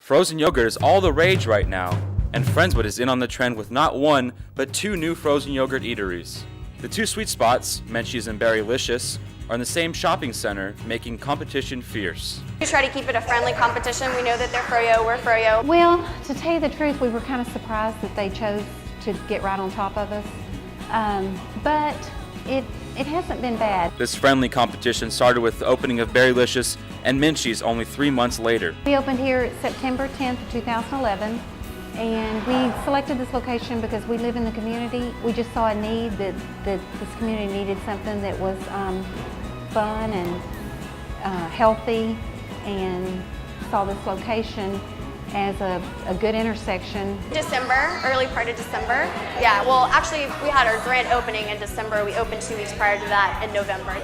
Frozen yogurt is all the rage right now, and Friendswood is in on the trend with not one, but two new frozen yogurt eateries. The two sweet spots, Menchie's and Berrylicious, are in the same shopping center, making competition fierce. We try to keep it a friendly competition. We know that they're froyo, we're froyo. Well, to tell you the truth, we were kind of surprised that they chose to get right on top of us, but it hasn't been bad. This friendly competition started with the opening of Berrylicious and Menchie's only 3 months later. We opened here September 10th, 2011, and we selected this location because we live in the community. We just saw a need that this community needed something that was fun and healthy, and saw this location as a good intersection. December, early part of December. Yeah, well actually we had our grand opening in December. We opened 2 weeks prior to that in November.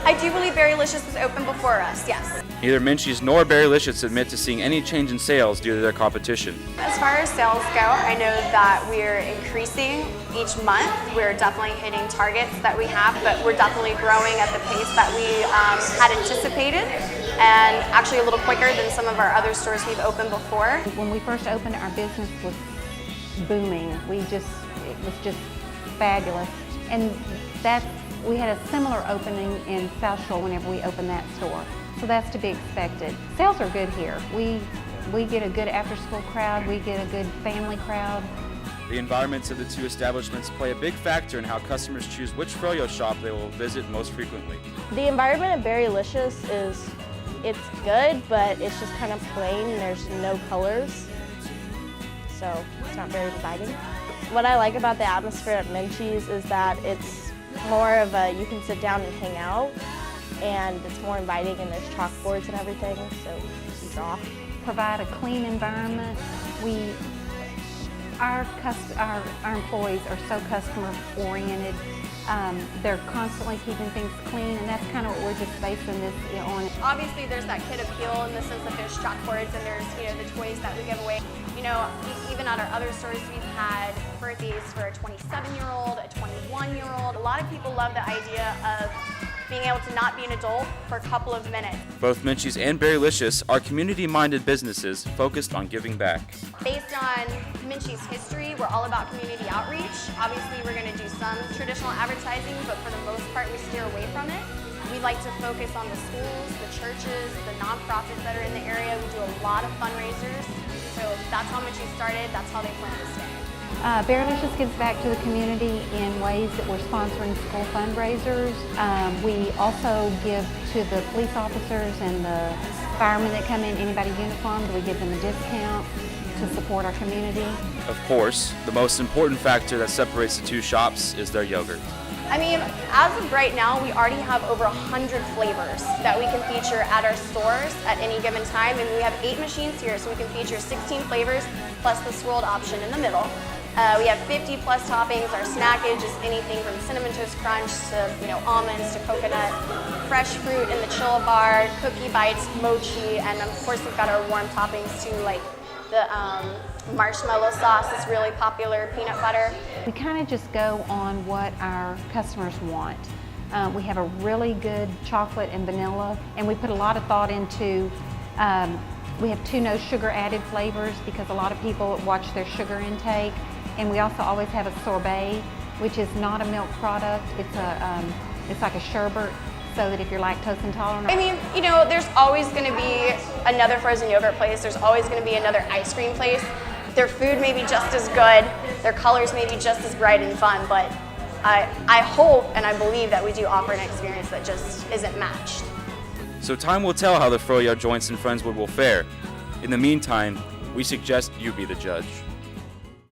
I do believe Berrylicious was open before us, yes. Neither Menchie's nor Berrylicious admit to seeing any change in sales due to their competition. As far as sales go, I know that we're increasing each month. We're definitely hitting targets that we have, but we're definitely growing at the pace that we had anticipated, and actually a little quicker than some of our other stores we've opened before. When we first opened, our business was booming. It was just fabulous. And we had a similar opening in South Shore whenever we opened that store. So that's to be expected. Sales are good here. We get a good after-school crowd. We get a good family crowd. The environments of the two establishments play a big factor in how customers choose which froyo shop they will visit most frequently. The environment at Berrylicious it's good, but it's just kind of plain. There's no colors, so it's not very inviting. What I like about the atmosphere at Menchie's is that it's more of a, you can sit down and hang out, and it's more inviting, and there's chalkboards and everything, so you draw. Provide a clean environment. Our employees are so customer oriented. They're constantly keeping things clean, and that's kind of what we're just basing this on. Obviously there's that kid appeal in the sense that there's chalkboards and there's the toys that we give away. Even at our other stores we've had birthdays for a 27-year-old, a 21-year-old. A lot of people love the idea of being able to not be an adult for a couple of minutes. Both Menchie's and Berrylicious are community-minded businesses focused on giving back. Based on Menchie's history, we're all about community outreach. Obviously, we're going to do some traditional advertising, but for the most part, we steer away from it. We like to focus on the schools, the churches, the nonprofits that are in the area. We do a lot of fundraisers. So that's how Menchie started. That's how they plan to stay. Berrylicious gives back to the community in ways that we're sponsoring school fundraisers. We also give to the police officers and the firemen that come in, anybody uniformed, we give them a discount to support our community. Of course, the most important factor that separates the two shops is their yogurt. I mean, as of right now, we already have over 100 flavors that we can feature at our stores at any given time. And we have 8 machines here, so we can feature 16 flavors plus the swirled option in the middle. We have 50 plus toppings. Our snackage is anything from Cinnamon Toast Crunch to almonds to coconut, fresh fruit in the chill bar, cookie bites, mochi, and of course we've got our warm toppings too, like the marshmallow sauce is really popular, peanut butter. We kind of just go on what our customers want. We have a really good chocolate and vanilla, and we put a lot of thought into, we have 2 no sugar added flavors because a lot of people watch their sugar intake. And we also always have a sorbet, which is not a milk product. It's like a sherbet, so that if you're lactose intolerant. I mean, there's always going to be another frozen yogurt place. There's always going to be another ice cream place. Their food may be just as good. Their colors may be just as bright and fun, but I hope and I believe that we do offer an experience that just isn't matched. So time will tell how the froyo joints in Friendswood will fare. In the meantime, we suggest you be the judge.